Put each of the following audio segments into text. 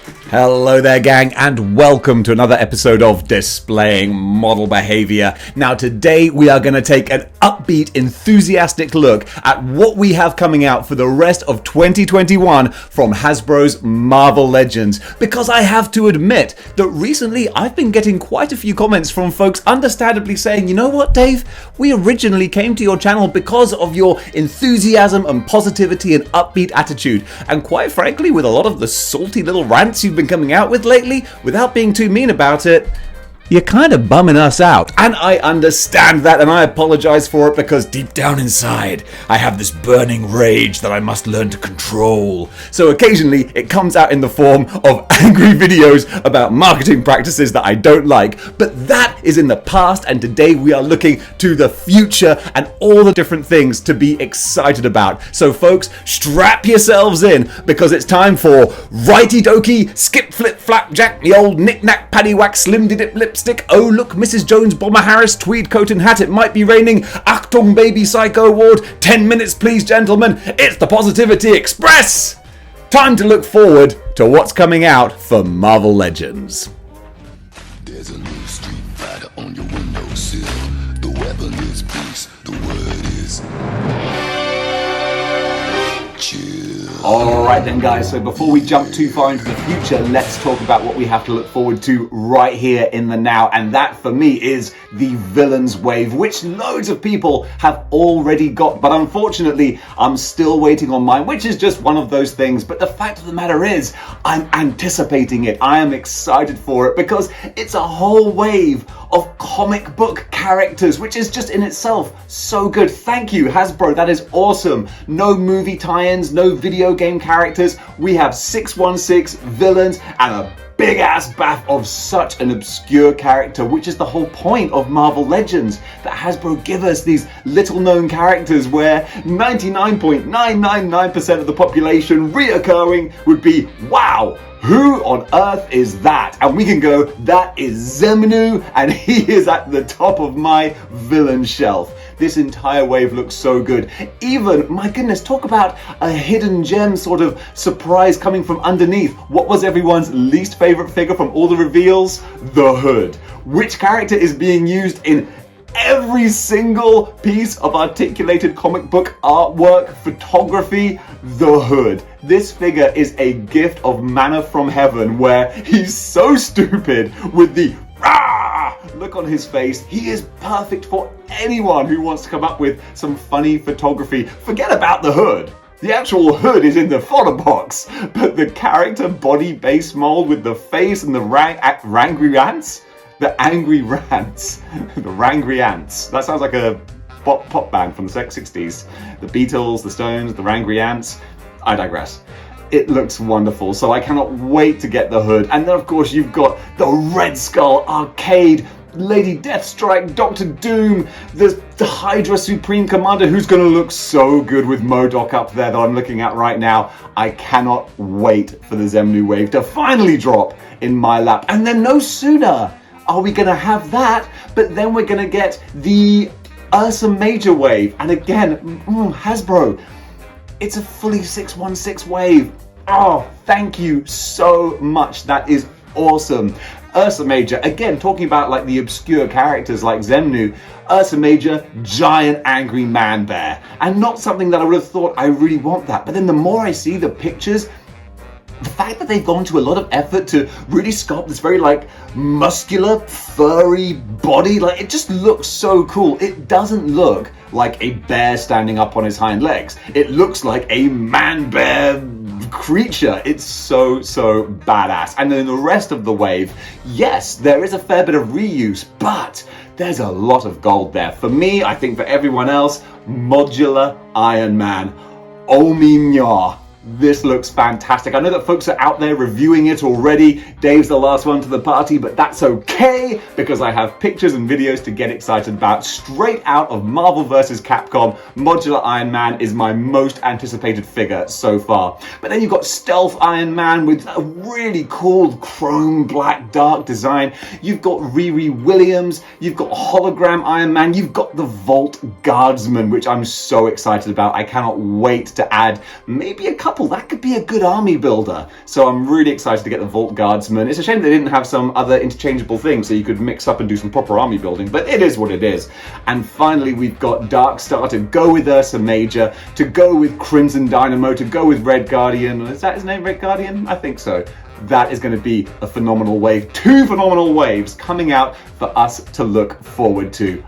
Hello there, gang, and welcome to another episode of Displaying Model Behaviour. Now, today we are going to take an upbeat, enthusiastic look at what we have coming out for the rest of 2021 from Hasbro's Marvel Legends. Because I have to admit that recently I've been getting quite a few comments from folks understandably saying, you know what, Dave? We originally came to your channel because of your enthusiasm and positivity and upbeat attitude. And quite frankly, with a lot of the salty little rants you've been coming out with lately, without being too mean about it, you're kind of bumming us out. And I understand that, and I apologize for it, because deep down inside, I have this burning rage that I must learn to control. So occasionally, it comes out in the form of angry videos about marketing practices that I don't like, but that is in the past, and today we are looking to the future and all the different things to be excited about. So folks, strap yourselves in, because it's time for righty dokey, skip flip flap jack, the old knick knack paddywhack slim dip lipstick. Oh look, Mrs. Jones Bomber Harris tweed coat and hat, it might be raining. Achtung baby psycho ward, 10 minutes please gentlemen. It's the Positivity Express. Time to look forward to what's coming out for Marvel Legends. There's a new street fighter on your windowsill. The weapon is peace, the word is chill. Alright then guys, so before we jump too far into the future, let's talk about what we have to look forward to right here in the now, and that for me is the Villains Wave, which loads of people have already got, but unfortunately I'm still waiting on mine, which is just one of those things. But the fact of the matter is, I'm anticipating it. I am excited for it because it's a whole wave of comic book characters, which is just in itself so good. Thank you, Hasbro, that is awesome. No movie tie-ins, no video game characters. We have 616 villains and a big ass bath of such an obscure character, which is the whole point of Marvel Legends, that Hasbro give us these little known characters where 99.999% of the population reoccurring would be, wow, who on earth is that? And we can go, that is Zemnu, and he is at the top of my villain shelf. This entire wave looks so good. Even, my goodness, talk about a hidden gem sort of surprise coming from underneath. What was everyone's least favorite figure from all the reveals? The Hood. Which character is being used in every single piece of articulated comic book artwork, photography? The Hood. This figure is a gift of manna from heaven, where he's so stupid with the look on his face. He is perfect for anyone who wants to come up with some funny photography. Forget about the Hood. The actual Hood is in the photo box, but the character body base mold with the face and the rangry ants, the angry rants, the rangry ants. That sounds like a pop band from the 60s. The Beatles, the Stones, the Rangry Ants. I digress. It looks wonderful, so I cannot wait to get the Hood. And then of course you've got the Red Skull Arcade, Lady Deathstrike, Doctor Doom, the Hydra Supreme Commander, who's going to look so good with MODOK up there that I'm looking at right now. I cannot wait for the Zemnu wave to finally drop in my lap. And then no sooner are we going to have that, but then we're going to get the Ursa Major wave. And again, Hasbro, it's a fully 616 wave. Oh, thank you so much. That is awesome. Ursa Major, again, talking about like the obscure characters like Zemnu. Ursa Major, giant angry man bear. And not something that I would have thought I really want that. But then the more I see the pictures, the fact that they've gone to a lot of effort to really sculpt this very like muscular, furry body, like it just looks so cool. It doesn't look like a bear standing up on his hind legs. It looks like a man bear creature. It's so badass. And then the rest of the wave, yes, there is a fair bit of reuse, but there's a lot of gold there. For me, I think for everyone else, modular Iron Man. Oh me nya. This looks fantastic. I know that folks are out there reviewing it already. Dave's the last one to the party, but that's okay because I have pictures and videos to get excited about. Straight out of Marvel vs. Capcom, Modular Iron Man is my most anticipated figure so far. But then you've got Stealth Iron Man with a really cool chrome black dark design. You've got Riri Williams. You've got Hologram Iron Man. You've got the Vault Guardsman, which I'm so excited about. I cannot wait to add maybe a couple couple, that could be a good army builder. So I'm really excited to get the Vault Guardsman. It's a shame they didn't have some other interchangeable things so you could mix up and do some proper army building, but it is what it is. And finally, we've got Darkstar to go with Ursa Major, to go with Crimson Dynamo, to go with Red Guardian. Is that his name, Red Guardian? I think so. That is going to be a phenomenal wave. 2 phenomenal waves coming out for us to look forward to.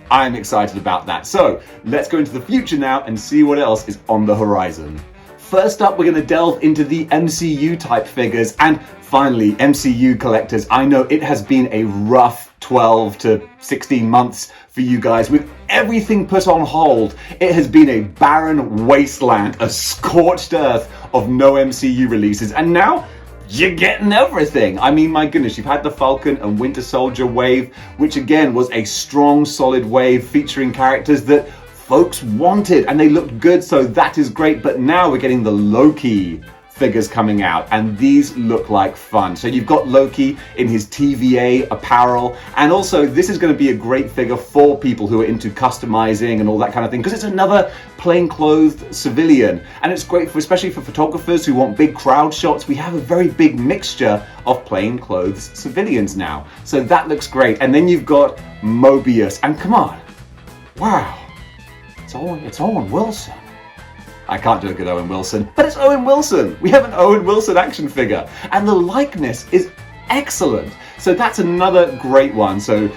I'm excited about that. So let's go into the future now and see what else is on the horizon. First up, we're going to delve into the MCU type figures. And finally, MCU collectors, I know it has been a rough 12 to 16 months for you guys with everything put on hold. It has been a barren wasteland, a scorched earth of no MCU releases. And now you're getting everything. I mean, my goodness, you've had the Falcon and Winter Soldier wave, which again was a strong, solid wave featuring characters that folks wanted and they looked good, so that is great. But now we're getting the Loki figures coming out, and these look like fun. So you've got Loki in his TVA apparel, and also this is going to be a great figure for people who are into customizing and all that kind of thing, because it's another plain-clothed civilian, and it's great for, especially for photographers who want big crowd shots. We have a very big mixture of plain-clothed civilians now, so that looks great. And then you've got Mobius, and come on, wow, it's Owen Wilson. I can't do a good Owen Wilson, but it's Owen Wilson. We have an Owen Wilson action figure, and the likeness is excellent. So that's another great one. So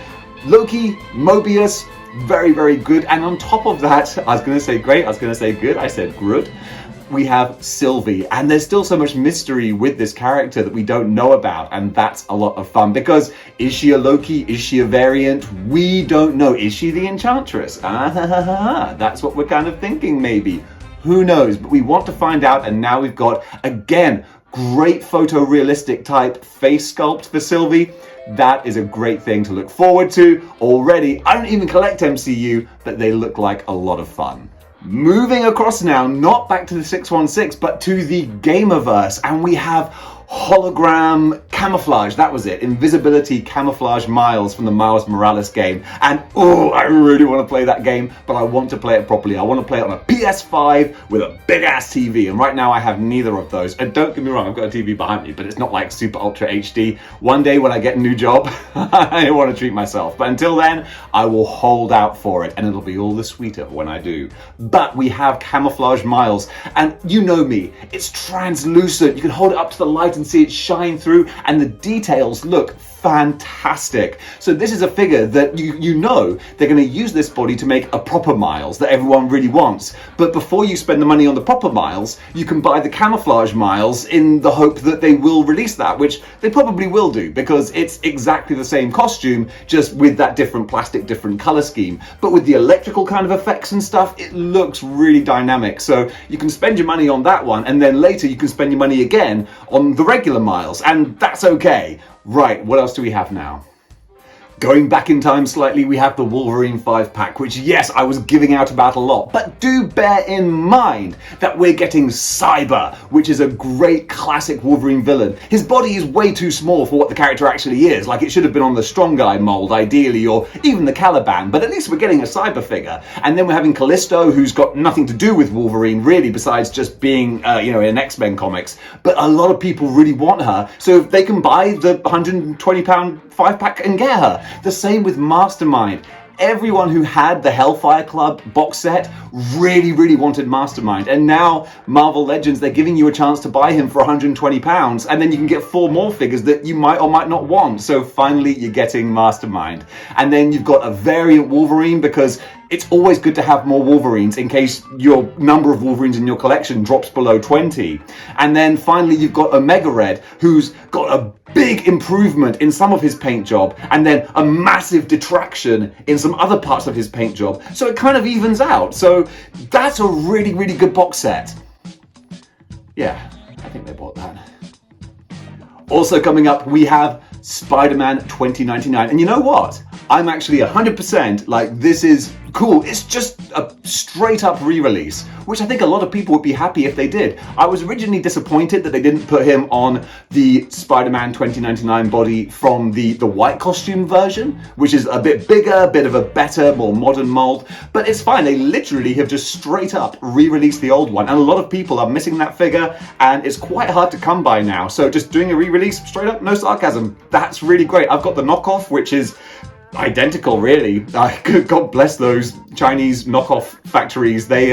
Loki, Mobius, very, very good. And on top of that, I was going to say great, I was going to say good, I said good. We have Sylvie, and there's still so much mystery with this character that we don't know about, and that's a lot of fun, because is she a Loki? Is she a variant? We don't know. Is she the Enchantress? That's what we're kind of thinking, maybe. Who knows? But we want to find out, and now we've got, again, great photorealistic type face sculpt for Sylvie. That is a great thing to look forward to. Already, I don't even collect MCU, but they look like a lot of fun. Moving across now, not back to the 616, but to the Gamerverse, and we have hologram camouflage, that was it, invisibility camouflage Miles from the Miles Morales game. And I really want to play that game, but I want to play it properly. I want to play it on a PS5 with a big ass TV, and right now I have neither of those. And don't get me wrong, I've got a TV behind me, but it's not like super ultra HD. One day when I get a new job, I want to treat myself, but until then I will hold out for it, and it'll be all the sweeter when I do. But we have camouflage Miles, and you know me, it's translucent. You can hold it up to the light and see it shine through, and the details look fantastic. So this is a figure that you know they're going to use this body to make a proper Miles that everyone really wants. But before you spend the money on the proper Miles, you can buy the camouflage Miles in the hope that they will release that, which they probably will do, because it's exactly the same costume, just with that different plastic, different color scheme. But with the electrical kind of effects and stuff, it looks really dynamic. So you can spend your money on that one, and then later you can spend your money again on the regular Miles, and that's okay. Right, what else do we have now? Going back in time slightly, we have the Wolverine 5-pack, which, yes, I was giving out about a lot, but do bear in mind that we're getting Cyber, which is a great classic Wolverine villain. His body is way too small for what the character actually is. Like, it should have been on the Strong Guy mold, ideally, or even the Caliban, but at least we're getting a Cyber figure. And then we're having Callisto, who's got nothing to do with Wolverine, really, besides just being, in X-Men comics. But a lot of people really want her, so if they can buy the £120 5-pack and get her. The same with Mastermind. Everyone who had the Hellfire Club box set really, really wanted Mastermind. And now Marvel Legends, they're giving you a chance to buy him for £120, and then you can get 4 more figures that you might or might not want. So finally, you're getting Mastermind. And then you've got a variant Wolverine, because it's always good to have more Wolverines in case your number of Wolverines in your collection drops below 20. And then finally, you've got Omega Red, who's got a big improvement in some of his paint job, and then a massive detraction in some other parts of his paint job. So it kind of evens out. So that's a really, really good box set. Yeah, I think they bought that. Also coming up, we have Spider-Man 2099. And you know what? I'm actually 100% like, this is cool. It's just a straight up re-release, which I think a lot of people would be happy if they did. I was originally disappointed that they didn't put him on the Spider-Man 2099 body from the white costume version, which is a bit bigger, a bit of a better, more modern mold, but it's fine. They literally have just straight up re-released the old one, and a lot of people are missing that figure, and it's quite hard to come by now. So just doing a re-release, straight up, no sarcasm. That's really great. I've got the knockoff, which is identical, really. God bless those Chinese knockoff factories. They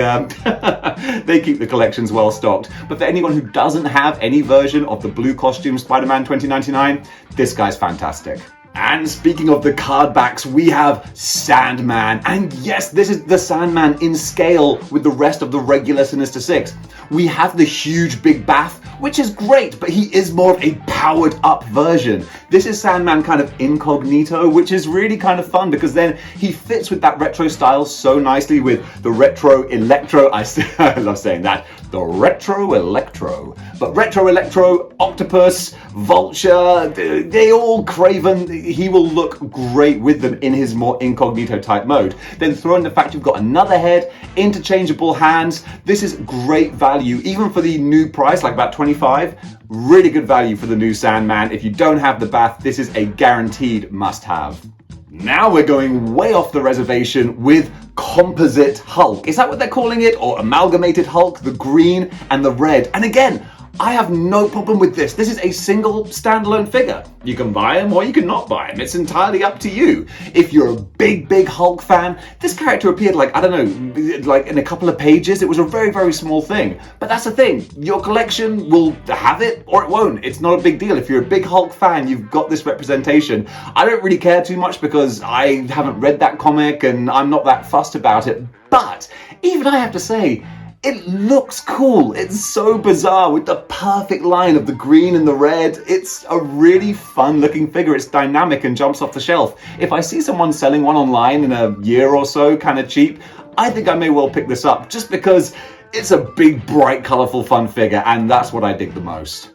they keep the collections well stocked. But for anyone who doesn't have any version of the blue costume Spider-Man 2099, this guy's fantastic. And speaking of the card backs, we have Sandman. And yes, this is the Sandman in scale with the rest of the regular Sinister Six. We have the huge big bath, which is great, but he is more of a powered up version. This is Sandman kind of incognito, which is really kind of fun because then he fits with that retro style so nicely with the retro electro. I love saying that. The retro electro. But retro electro, octopus, vulture, they all Craven. He will look great with them in his more incognito type mode. Then throw in the fact you've got another head, interchangeable hands. This is great value, even for the new price, like about 25. Really good value for the new Sandman. If you don't have the bath, this is a guaranteed must-have. Now we're going way off the reservation with Composite Hulk. Is that what they're calling it? Or Amalgamated Hulk, the green and the red. And again, I have no problem with this. This is a single standalone figure. You can buy him or you can not buy him. It's entirely up to you. If you're a big Hulk fan, this character appeared like, I don't know, like in a couple of pages. It was a very small thing. But that's the thing. Your collection will have it or it won't. It's not a big deal. If you're a big Hulk fan, you've got this representation. I don't really care too much because I haven't read that comic and I'm not that fussed about it. But even I have to say, it looks cool. It's so bizarre with the perfect line of the green and the red. It's a really fun looking figure. It's dynamic and jumps off the shelf. If I see someone selling one online in a year or so, kind of cheap, I think I may well pick this up just because it's a big, bright, colorful, fun figure, and that's what I dig the most.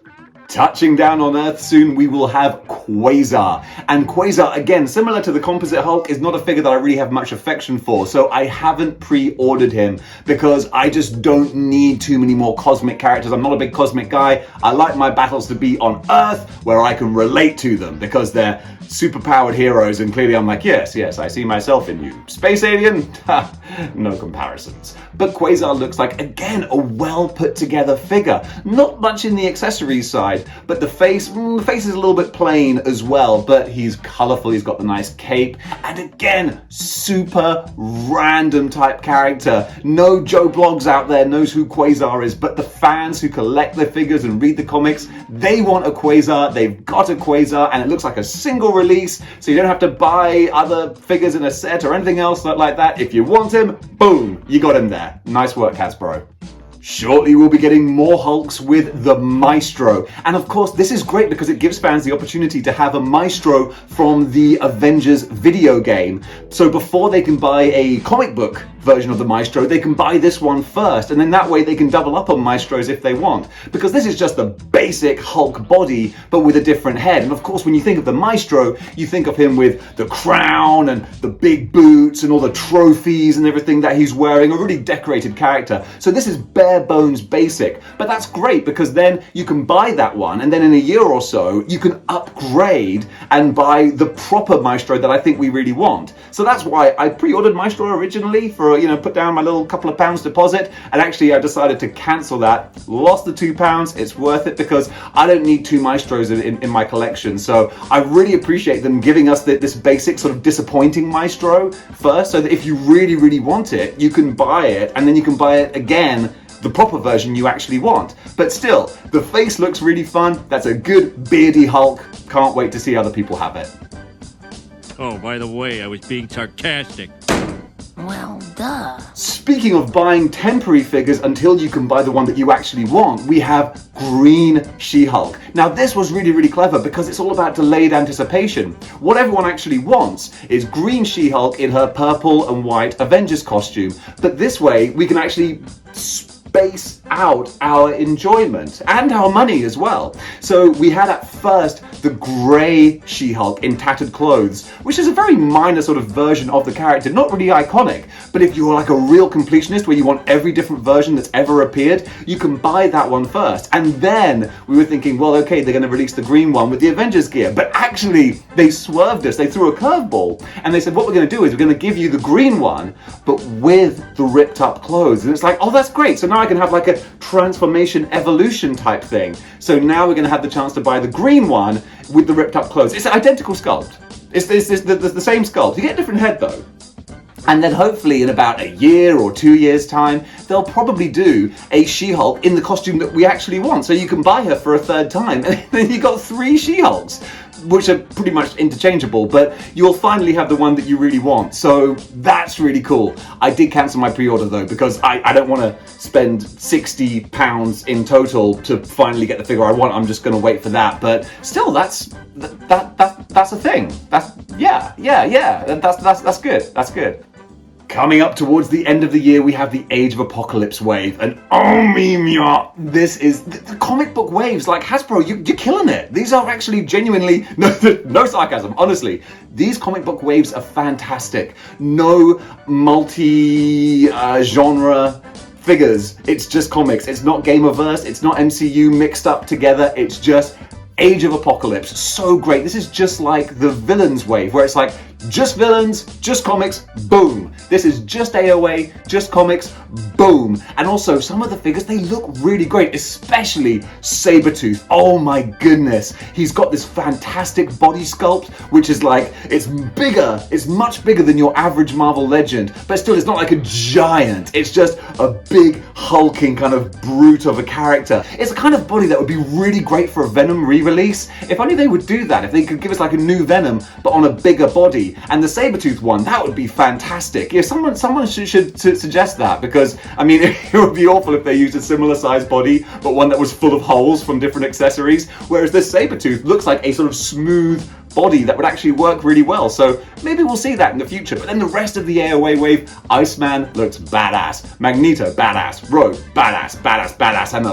Touching down on Earth soon, we will have Quasar. And Quasar, again, similar to the Composite Hulk, is not a figure that I really have much affection for, so I haven't pre-ordered him because I just don't need too many more cosmic characters. I'm not a big cosmic guy. I like my battles to be on Earth where I can relate to them because they're super-powered heroes, and clearly I'm like, yes, I see myself in you. Space alien? Ha, no comparisons. But Quasar looks like, again, a well-put-together figure. Not much in the accessories side, but the face is a little bit plain as well, but he's colorful, he's got the nice cape, and again, super random type character. No Joe Blogs out there knows who Quasar is, but the fans who collect their figures and read the comics, they want a Quasar, they've got a Quasar, and it looks like a single release, so you don't have to buy other figures in a set or anything else like that. If you want him, boom, you got him there. Nice work, Hasbro. Shortly, we'll be getting more Hulks with the Maestro. And of course, this is great because it gives fans the opportunity to have a Maestro from the Avengers video game. So before they can buy a comic book version of the Maestro, they can buy this one first, and then that way they can double up on Maestros if they want. Because this is just the basic Hulk body, but with a different head. And of course, when you think of the Maestro, you think of him with the crown and the big boots and all the trophies and everything that he's wearing, a really decorated character. So this is bare bones basic, but that's great because then you can buy that one, and then in a year or so, you can upgrade and buy the proper Maestro that I think we really want. So that's why I pre-ordered Maestro originally for, put down my little couple of pounds deposit, and actually I decided to cancel that, lost the £2. It's worth it because I don't need two Maestros in my collection. So I really appreciate them giving us this basic sort of disappointing Maestro first, so that if you really want it, you can buy it, and then you can buy it again, the proper version you actually want. But still, the face looks really fun. That's a good beardy Hulk. Can't wait to see other people have it. Oh, by the way, I was being sarcastic. Well, duh. Speaking of buying temporary figures until you can buy the one that you actually want, we have Green She-Hulk. Now this was really clever because it's all about delayed anticipation. What everyone actually wants is Green She-Hulk in her purple and white Avengers costume, but this way we can actually space out our enjoyment and our money as well. So we had at first the grey She-Hulk in tattered clothes, which is a very minor sort of version of the character, not really iconic, but if you're like a real completionist where you want every different version that's ever appeared, you can buy that one first. And then we were thinking, well, okay, they're going to release the green one with the Avengers gear, but actually they swerved us, they threw a curveball, and they said, what we're going to do is we're going to give you the green one, but with the ripped up clothes. And it's like, oh, that's great, so now I can have like a transformation evolution type thing. So now we're going to have the chance to buy the green one with the ripped up clothes. It's an identical sculpt. It's the same sculpt. You get a different head though. And then hopefully in about a year or 2 years time, they'll probably do a She-Hulk in the costume that we actually want. So you can buy her for a third time, and then you got 3 She-Hulks, which are pretty much interchangeable, but you'll finally have the one that you really want. So that's really cool. I did cancel my pre-order though, because I don't want to spend £60 in total to finally get the figure I want. I'm just going to wait for that. But still, that's a thing. That's good. That's good. Coming up towards the end of the year, we have the Age of Apocalypse wave, and oh mia, this is the comic book waves. Like Hasbro, you're killing it. These are actually genuinely no sarcasm. Honestly, these comic book waves are fantastic. No multi-genre figures. It's just comics. It's not Gamerverse. It's not MCU mixed up together. It's just Age of Apocalypse. So great. This is just like the villains wave, where it's like just villains, just comics, boom. This is just AOA, just comics, boom. And also some of the figures, they look really great, especially Sabretooth. Oh my goodness. He's got this fantastic body sculpt, which is like, it's bigger, it's much bigger than your average Marvel legend, but still it's not like a giant. It's just a big hulking kind of brute of a character. It's a kind of body that would be really great for a Venom re-release. If only they would do that, if they could give us like a new Venom, but on a bigger body. And the Sabretooth one, that would be fantastic. Yeah, someone should suggest that, because I mean it would be awful if they used a similar sized body but one that was full of holes from different accessories, whereas this Sabretooth looks like a sort of smooth body that would actually work really well. So maybe we'll see that in the future. But then the rest of the AOA wave, Iceman looks badass, Magneto badass, Rogue badass, and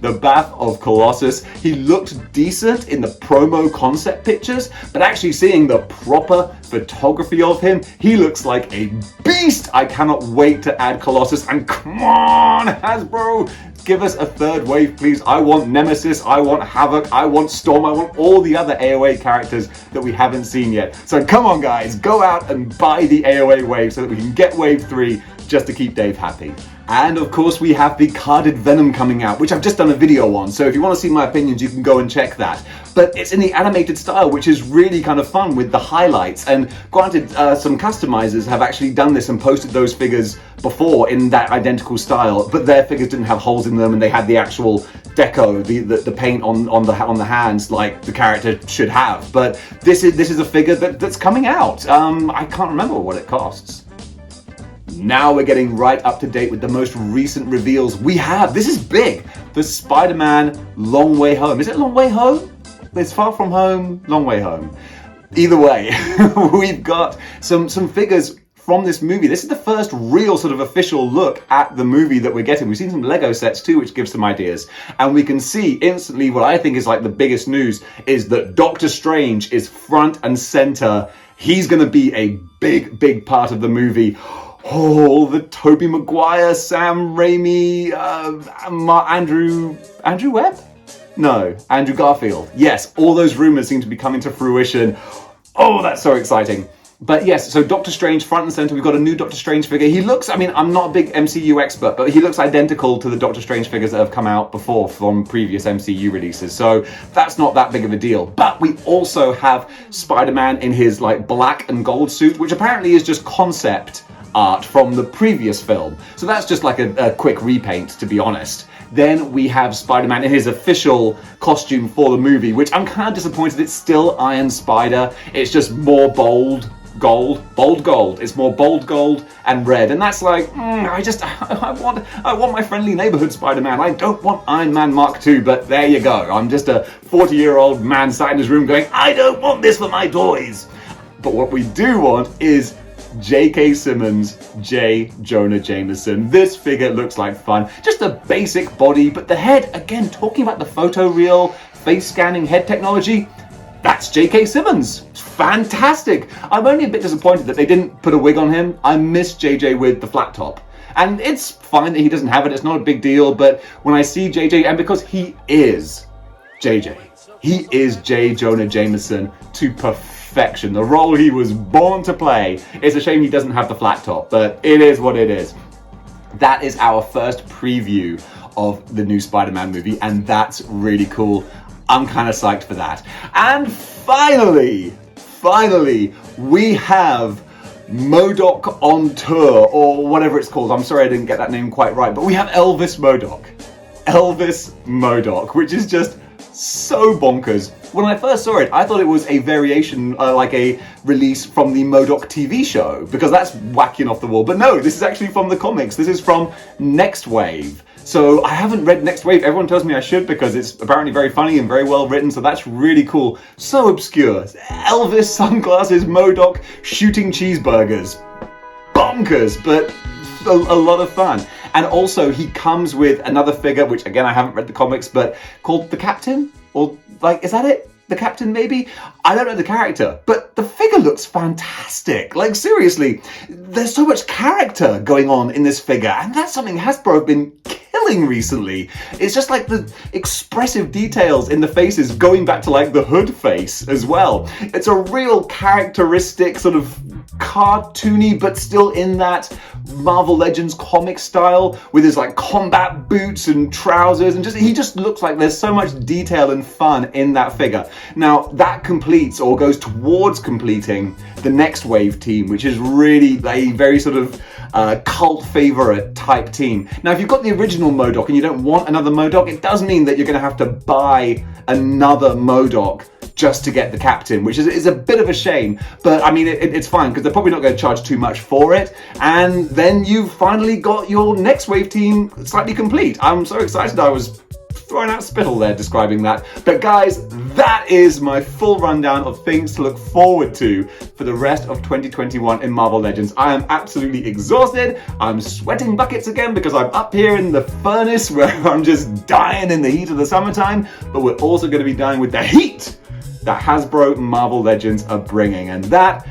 the Bath of Colossus, he looked decent in the promo concept pictures, but actually seeing the proper photography of him, he looks like a beast. I cannot wait to add Colossus, and come on, Hasbro, give us a third wave, please. I want Nemesis, I want Havoc, I want Storm, I want all the other AOA characters that we haven't seen yet. So come on guys, go out and buy the AOA wave so that we can get wave 3 just to keep Dave happy. And of course we have the carded Venom coming out, which I've just done a video on, so if you want to see my opinions you can go and check that. But it's in the animated style, which is really kind of fun with the highlights, and granted some customizers have actually done this and posted those figures before in that identical style, but their figures didn't have holes in them and they had the actual deco, the paint on the hands like the character should have. But this is a figure that's coming out. I can't remember what it costs. Now we're getting right up to date with the most recent reveals we have. This is big. The Spider-Man Long Way Home. Is it Long Way Home? It's Far From Home, Long Way Home. Either way, we've got some figures from this movie. This is the first real sort of official look at the movie that we're getting. We've seen some Lego sets too, which gives some ideas. And we can see instantly what I think is like the biggest news is that Doctor Strange is front and center. He's going to be a big part of the movie. Oh, the Tobey Maguire, Sam Raimi, Andrew Webb? No, Andrew Garfield. Yes, all those rumors seem to be coming to fruition. Oh, that's so exciting. But yes, so Doctor Strange front and center. We've got a new Doctor Strange figure. He looks, I mean, I'm not a big MCU expert, but he looks identical to the Doctor Strange figures that have come out before from previous MCU releases. So that's not that big of a deal. But we also have Spider-Man in his like black and gold suit, which apparently is just concept art from the previous film. So that's just like a quick repaint, to be honest. Then we have Spider-Man in his official costume for the movie, which I'm kind of disappointed. It's still Iron Spider. It's just more bold gold. It's more bold gold and red. And that's like, I want my friendly neighborhood Spider-Man. I don't want Iron Man Mark II, but there you go. I'm just a 40-year-old man sat in his room going, I don't want this for my toys. But what we do want is J.K. Simmons, J. Jonah Jameson. This figure looks like fun. Just a basic body, but the head, again, talking about the photoreal, face scanning head technology, that's J.K. Simmons. Fantastic. I'm only a bit disappointed that they didn't put a wig on him. I miss JJ with the flat top. And it's fine that he doesn't have it, it's not a big deal, but when I see JJ, and because he is JJ, he is J. Jonah Jameson to perfection. The role he was born to play. It's a shame he doesn't have the flat top, but it is what it is. That is our first preview of the new Spider-Man movie, and that's really cool. I'm kind of psyched for that. And finally, we have MODOK on tour, or whatever it's called. I'm sorry I didn't get that name quite right, but we have Elvis MODOK, which is just so bonkers. When I first saw it, I thought it was a variation, like a release from the MODOK TV show, because that's wacky off the wall. But no, this is actually from the comics. This is from Next Wave. So I haven't read Next Wave. Everyone tells me I should because it's apparently very funny and very well written, so that's really cool. So obscure. Elvis, sunglasses, MODOK, shooting cheeseburgers. Bonkers, but a lot of fun. And also he comes with another figure, which again I haven't read the comics, but called the Captain? Or like, is that it? The Captain, maybe? I don't know the character, but the figure looks fantastic. Like, seriously, there's so much character going on in this figure, and that's something Hasbro have been killing recently. It's just like the expressive details in the faces going back to like the Hood face as well. It's a real characteristic sort of cartoony, but still in that Marvel Legends comic style with his like combat boots and trousers, and he just looks like there's so much detail and fun in that figure. Now that completes or goes towards completing the Next Wave team, which is really a very sort of cult favorite type team. Now if you've got the original MODOK and you don't want another MODOK, it does mean that you're going to have to buy another MODOK just to get the Captain, which is a bit of a shame, but I mean it's fine because they're probably not going to charge too much for it, and then you've finally got your Next Wave team slightly complete. I'm so excited I was throwing out spittle there describing that. But guys, that is my full rundown of things to look forward to for the rest of 2021 in Marvel Legends. I am absolutely exhausted. I'm sweating buckets again because I'm up here in the furnace where I'm just dying in the heat of the summertime, but we're also going to be dying with the heat that Hasbro Marvel Legends are bringing, and that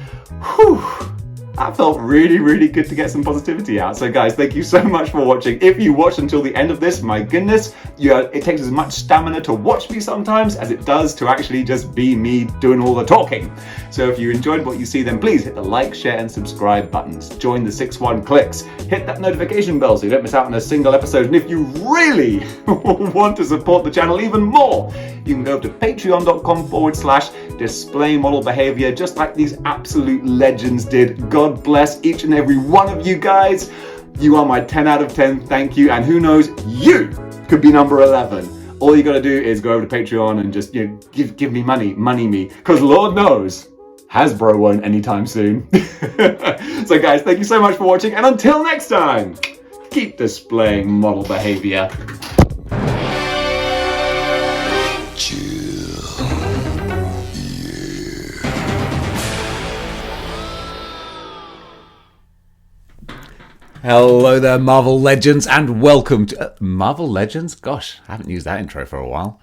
felt really, really good to get some positivity out. So guys, thank you so much for watching. If you watched until the end of this, my goodness, it takes as much stamina to watch me sometimes as it does to actually just be me doing all the talking. So if you enjoyed what you see, then please hit the like, share, and subscribe buttons. Join the 6-1 clicks. Hit that notification bell so you don't miss out on a single episode. And if you really want to support the channel even more, you can go to patreon.com/display model behavior, just like these absolute legends did. God bless each and every one of you guys. You are my 10 out of 10. Thank you. And who knows, you could be number 11. All you got to do is go over to Patreon and just give me money me, because Lord knows Hasbro won't anytime soon. So guys, thank you so much for watching, and until next time, keep displaying model behavior. Hello there, Marvel Legends, and welcome to Marvel Legends? Gosh, I haven't used that intro for a while.